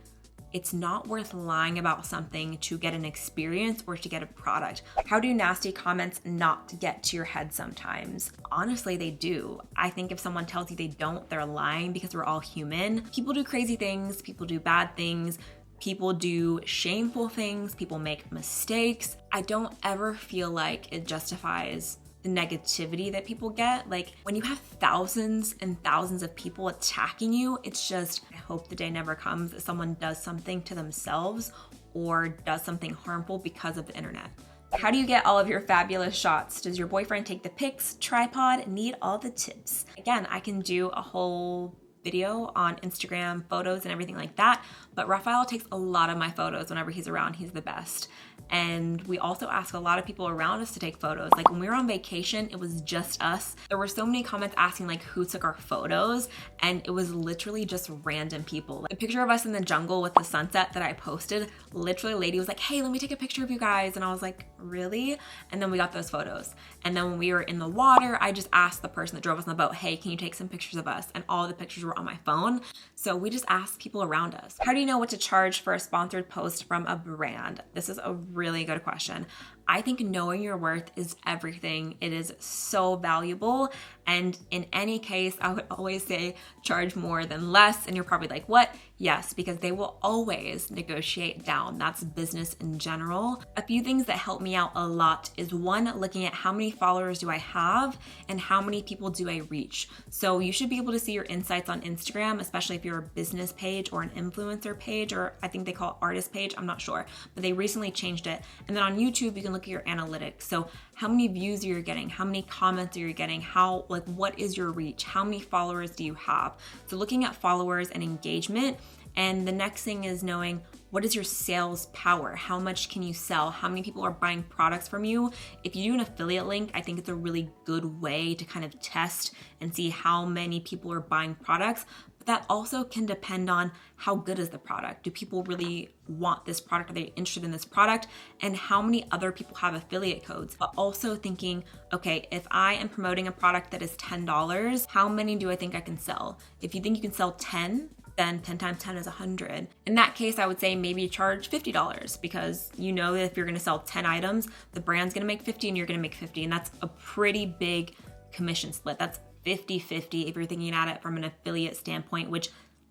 it's not worth lying about something to get an experience or to get a product. How do nasty comments not get to your head sometimes? Honestly, they do. I think if someone tells you they don't, they're lying, because we're all human. People do crazy things, people do bad things, people do shameful things, people make mistakes. I don't ever feel like it justifies the negativity that people get. Like, when you have thousands and thousands of people attacking you, it's just, I hope the day never comes that someone does something to themselves or does something harmful because of the internet. How do you get all of your fabulous shots? Does your boyfriend take the pics? Tripod? Need all the tips? Again, I can do a whole video on Instagram, photos and everything like that, but Raphael takes a lot of my photos whenever he's around. He's the best. And we also ask a lot of people around us to take photos. Like when we were on vacation, it was just us. There were so many comments asking like who took our photos, and it was literally just random people. Like, a picture of us in the jungle with the sunset that I posted, literally a lady was like, hey, let me take a picture of you guys. And I was like, really? And then we got those photos. And then when we were in the water, I just asked the person that drove us on the boat, hey, can you take some pictures of us? And all the pictures were on my phone. So we just asked people around us. How do you know what to charge for a sponsored post from a brand? This is a really good question. I think knowing your worth is everything. It is so valuable. And in any case, I would always say charge more than less. And you're probably like, what? Yes, because they will always negotiate down. That's business in general. A few things that help me out a lot is one, looking at how many followers do I have and how many people do I reach. So you should be able to see your insights on Instagram, especially if you're a business page or an influencer page, or I think they call it artist page. I'm not sure, but they recently changed it. And then on YouTube, you can look at your analytics. So how many views are you getting? How many comments are you getting? What is your reach? How many followers do you have? So looking at followers and engagement. And the next thing is knowing, what is your sales power? How much can you sell? How many people are buying products from you? If you do an affiliate link, I think it's a really good way to kind of test and see how many people are buying products. But that also can depend on how good is the product. Do people really want this product? Are they interested in this product? And how many other people have affiliate codes? But also thinking, okay, if I am promoting a product that is $10, how many do I think I can sell? If you think you can sell 10, then 10 times 10 is 100. In that case, I would say maybe charge $50, because you know that if you're gonna sell 10 items, the brand's gonna make 50 and you're gonna make 50. And that's a pretty big commission split. That's 50-50 if you're thinking at it from an affiliate standpoint, which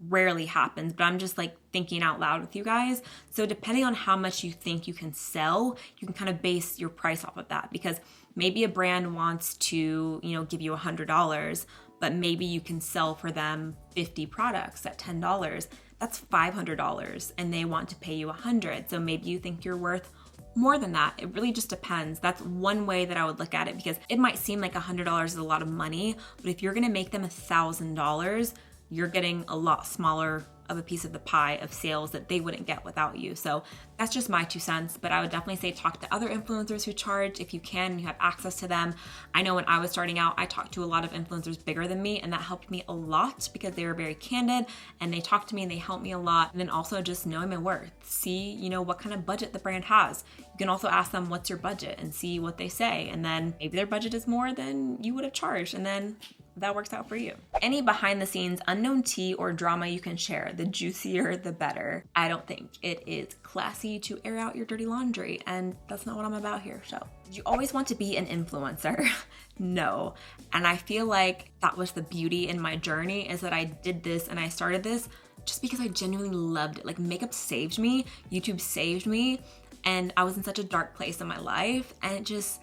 rarely happens, but I'm just like thinking out loud with you guys. So depending on how much you think you can sell, you can kind of base your price off of that, because maybe a brand wants to, give you $100, but maybe you can sell for them 50 products at $10. That's $500 and they want to pay you $100. So maybe you think you're worth more than that. It really just depends. That's one way that I would look at it, because it might seem like $100 is a lot of money, but if you're gonna make them $1,000, you're getting a lot smaller of a piece of the pie of sales that they wouldn't get without you. So that's just my 2 cents, but I would definitely say talk to other influencers who charge if you can and you have access to them. I know when I was starting out, I talked to a lot of influencers bigger than me, and that helped me a lot because they were very candid and they talked to me and they helped me a lot. And then also just knowing my worth, see, you know, what kind of budget the brand has. You can also ask them, what's your budget, and see what they say. And then maybe their budget is more than you would have charged, and then that works out for you. Any behind the scenes unknown tea or drama you can share, the juicier the better. I don't think it is classy to air out your dirty laundry, and that's not what I'm about here. So, did you always want to be an influencer? No. And I feel like that was the beauty in my journey, is that I did this and I started this just because I genuinely loved it. Like, makeup saved me, YouTube saved me, and I was in such a dark place in my life, and it just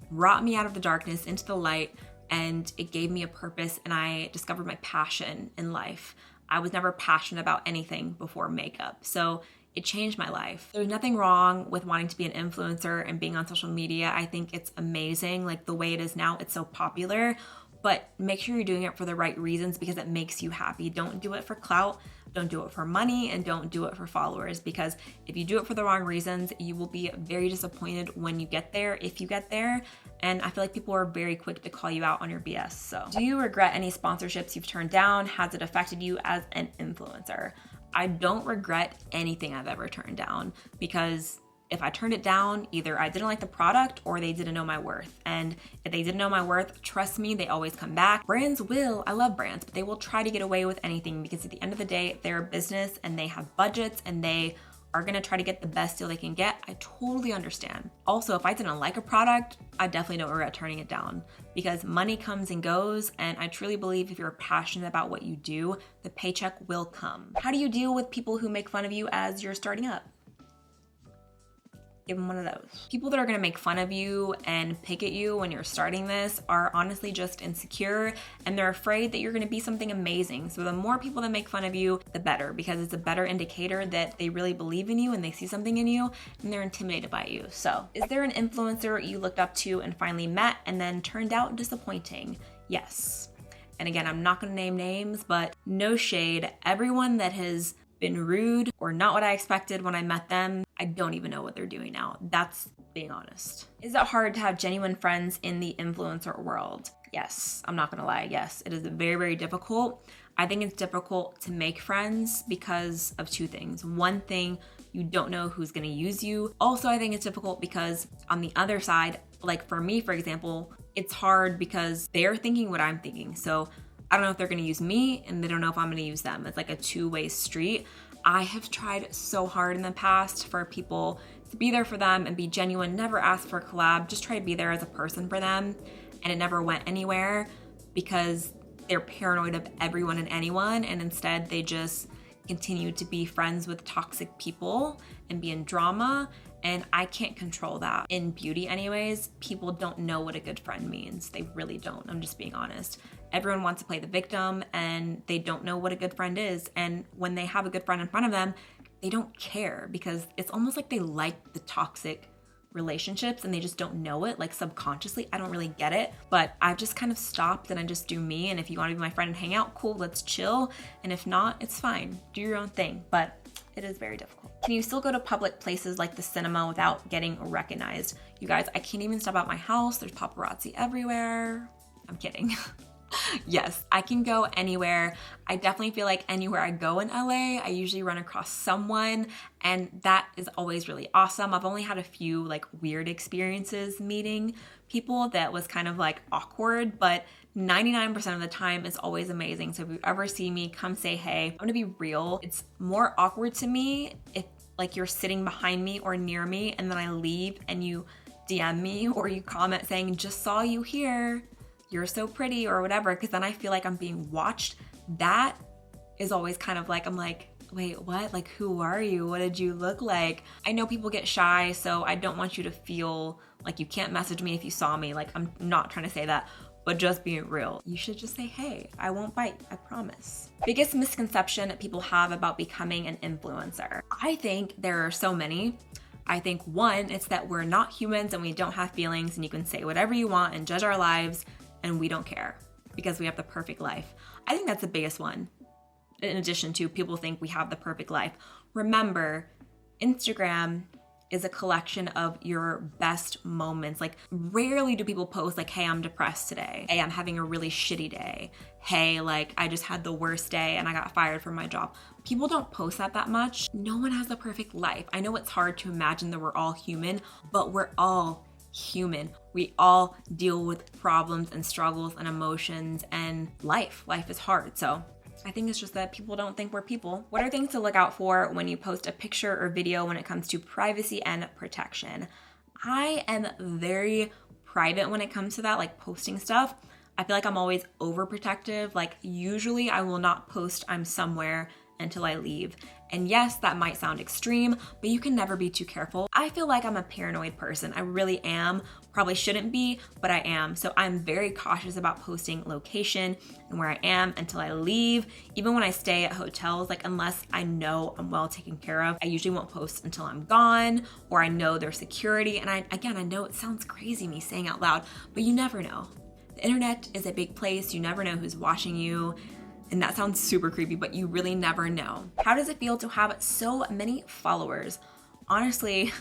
brought me out of the darkness into the light. And it gave me a purpose, and I discovered my passion in life. I was never passionate about anything before makeup, so it changed my life. There's nothing wrong with wanting to be an influencer and being on social media. I think it's amazing, like the way it is now, it's so popular, but make sure you're doing it for the right reasons because it makes you happy. Don't do it for clout, don't do it for money, and don't do it for followers, because if you do it for the wrong reasons, you will be very disappointed when you get there, if you get there. And I feel like people are very quick to call you out on your BS. So, do you regret any sponsorships you've turned down? Has it affected you as an influencer? I don't regret anything I've ever turned down, because if I turned it down, either I didn't like the product or they didn't know my worth. And if they didn't know my worth, trust me, they always come back. Brands will, I love brands, but they will try to get away with anything, because at the end of the day, they're a business and they have budgets and they are gonna try to get the best deal they can get. I totally understand. Also, if I didn't like a product, I definitely don't regret turning it down, because money comes and goes, and I truly believe if you're passionate about what you do, the paycheck will come. How do you deal with people who make fun of you as you're starting up? Give them one of those. People that are gonna make fun of you and pick at you when you're starting this are honestly just insecure, and they're afraid that you're gonna be something amazing. So the more people that make fun of you, the better, because it's a better indicator that they really believe in you and they see something in you and they're intimidated by you. So, is there an influencer you looked up to and finally met and then turned out disappointing? Yes. And again, I'm not gonna name names, but no shade. Everyone that has been rude or not what I expected when I met them, I don't even know what they're doing now. That's being honest. Is it hard to have genuine friends in the influencer world? Yes, I'm not gonna lie. Yes, it is very, very difficult. I think it's difficult to make friends because of 2 things. One thing, you don't know who's gonna use you. Also, I think it's difficult because on the other side, like for me, for example, it's hard because they're thinking what I'm thinking. So I don't know if they're gonna use me and they don't know if I'm gonna use them. It's like a 2-way street. I have tried so hard in the past for people to be there for them and be genuine, never ask for a collab, just try to be there as a person for them. And it never went anywhere because they're paranoid of everyone and anyone. And instead they just continue to be friends with toxic people and be in drama. And I can't control that. In beauty anyways, people don't know what a good friend means. They really don't. I'm just being honest. Everyone wants to play the victim and they don't know what a good friend is. And when they have a good friend in front of them, they don't care because it's almost like they like the toxic relationships and they just don't know it, like subconsciously. I don't really get it, but I've just kind of stopped and I just do me. And if you want to be my friend and hang out, cool, let's chill. And if not, it's fine. Do your own thing. But it is very difficult. Can you still go to public places like the cinema without getting recognized? You guys, I can't even step out my house. There's paparazzi everywhere. I'm kidding. Yes, I can go anywhere. I definitely feel like anywhere I go in LA, I usually run across someone, and that is always really awesome. I've only had a few like weird experiences meeting people that was kind of like awkward, but 99% of the time is always amazing. So if you ever see me, come say hey. I'm gonna be real. It's more awkward to me if like you're sitting behind me or near me and then I leave and you DM me or you comment saying, just saw you here, you're so pretty or whatever, because then I feel like I'm being watched. That is always kind of like, I'm like, wait, what? Like, who are you? What did you look like? I know people get shy, so I don't want you to feel like you can't message me if you saw me. Like, I'm not trying to say that, but just being real. You should just say, hey, I won't bite, I promise. Biggest misconception that people have about becoming an influencer. I think there are so many. I think one, it's that we're not humans and we don't have feelings and you can say whatever you want and judge our lives and we don't care because we have the perfect life. I think that's the biggest one. in addition to people think we have the perfect life. Remember, Instagram is a collection of your best moments. Like, rarely do people post like, hey, I'm depressed today. Hey, I'm having a really shitty day. Hey, like, I just had the worst day and I got fired from my job. People don't post that much. No one has the perfect life. I know it's hard to imagine that we're all human, but we're all human. We all deal with problems and struggles and emotions and life. Life is hard. So I think it's just that people don't think we're people. What are things to look out for when you post a picture or video when it comes to privacy and protection? I am very private when it comes to that, like posting stuff. I feel like I'm always overprotective. Like, usually I will not post I'm somewhere until I leave. And yes, that might sound extreme, but you can never be too careful. I feel like I'm a paranoid person. I really am. Probably shouldn't be, but I am. So I'm very cautious about posting location and where I am until I leave. Even when I stay at hotels, like, unless I know I'm well taken care of, I usually won't post until I'm gone or I know there's security. And I know it sounds crazy me saying out loud, but you never know. The internet is a big place. You never know who's watching you. And that sounds super creepy, but you really never know. How does it feel to have so many followers? Honestly,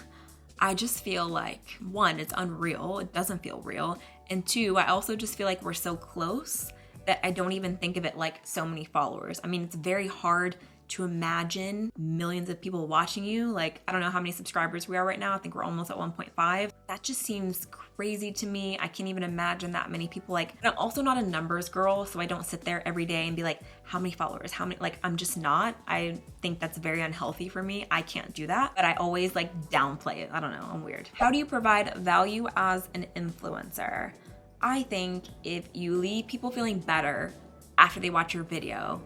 I just feel like, one, it's unreal. It doesn't feel real. And two, I also just feel like we're so close that I don't even think of it like so many followers. I mean, it's very hard to imagine millions of people watching you. Like, I don't know how many subscribers we are right now. I think we're almost at 1.5. That just seems crazy to me. I can't even imagine that many people. Like, and I'm also not a numbers girl, so I don't sit there every day and be like, how many followers, how many, like, I'm just not. I think that's very unhealthy for me. I can't do that, but I always like downplay it. I don't know, I'm weird. How do you provide value as an influencer? I think if you leave people feeling better after they watch your video,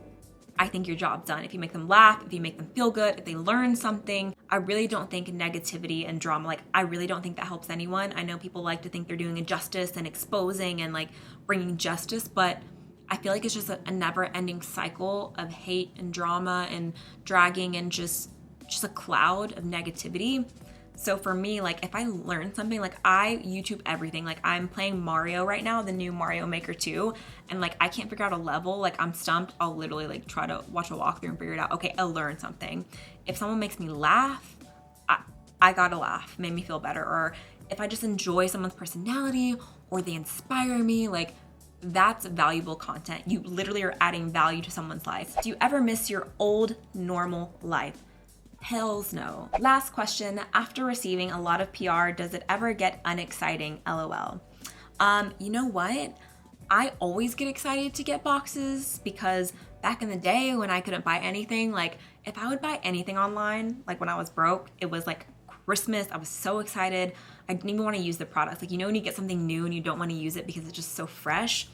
I think your job's done. If you make them laugh, if you make them feel good, if they learn something, I really don't think negativity and drama, like, I really don't think that helps anyone. I know people like to think they're doing injustice and exposing and like bringing justice, but I feel like it's just a never-ending cycle of hate and drama and dragging and just a cloud of negativity. So for me, like, if I learn something, like, I YouTube everything. Like, I'm playing Mario right now, the new Mario Maker 2, and like, I can't figure out a level. Like, I'm stumped. I'll literally like try to watch a walkthrough and figure it out. Okay, I learned something. If someone makes me laugh, I gotta laugh, made me feel better. Or if I just enjoy someone's personality or they inspire me, like, that's valuable content. You literally are adding value to someone's life. Do you ever miss your old normal life? Hells no. Last question, after receiving a lot of PR, does it ever get unexciting? LOL. You know what? I always get excited to get boxes because back in the day when I couldn't buy anything, like, if I would buy anything online, like when I was broke, it was like Christmas. I was so excited. I didn't even want to use the products. Like, you know when you get something new and you don't want to use it because it's just so fresh?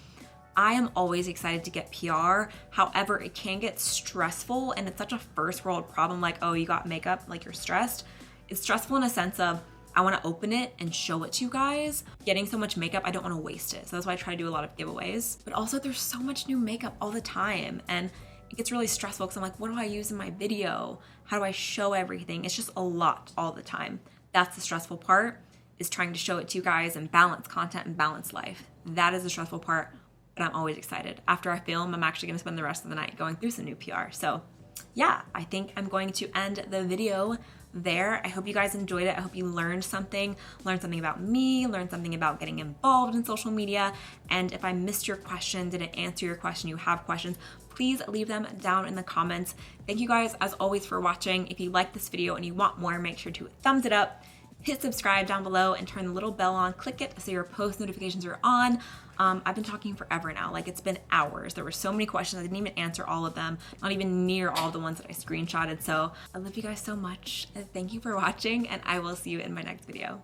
I am always excited to get PR. However, it can get stressful and it's such a first world problem. Like, oh, you got makeup, like you're stressed. It's stressful in a sense of, I want to open it and show it to you guys. Getting so much makeup, I don't want to waste it. So that's why I try to do a lot of giveaways. But also there's so much new makeup all the time. And it gets really stressful because I'm like, what do I use in my video? How do I show everything? It's just a lot all the time. That's the stressful part, is trying to show it to you guys and balance content and balance life. That is the stressful part. But I'm always excited. After I film, I'm actually gonna spend the rest of the night going through some new PR. So yeah, I think I'm going to end the video there. I hope you guys enjoyed it. I hope you learned something about me, learned something about getting involved in social media. And if I missed your question, didn't answer your question, you have questions, please leave them down in the comments. Thank you guys as always for watching. If you like this video and you want more, make sure to thumbs it up, hit subscribe down below and turn the little bell on, click it so your post notifications are on. I've been talking forever now, like it's been hours. There were so many questions, I didn't even answer all of them, not even near all the ones that I screenshotted. So I love you guys so much. Thank you for watching and I will see you in my next video.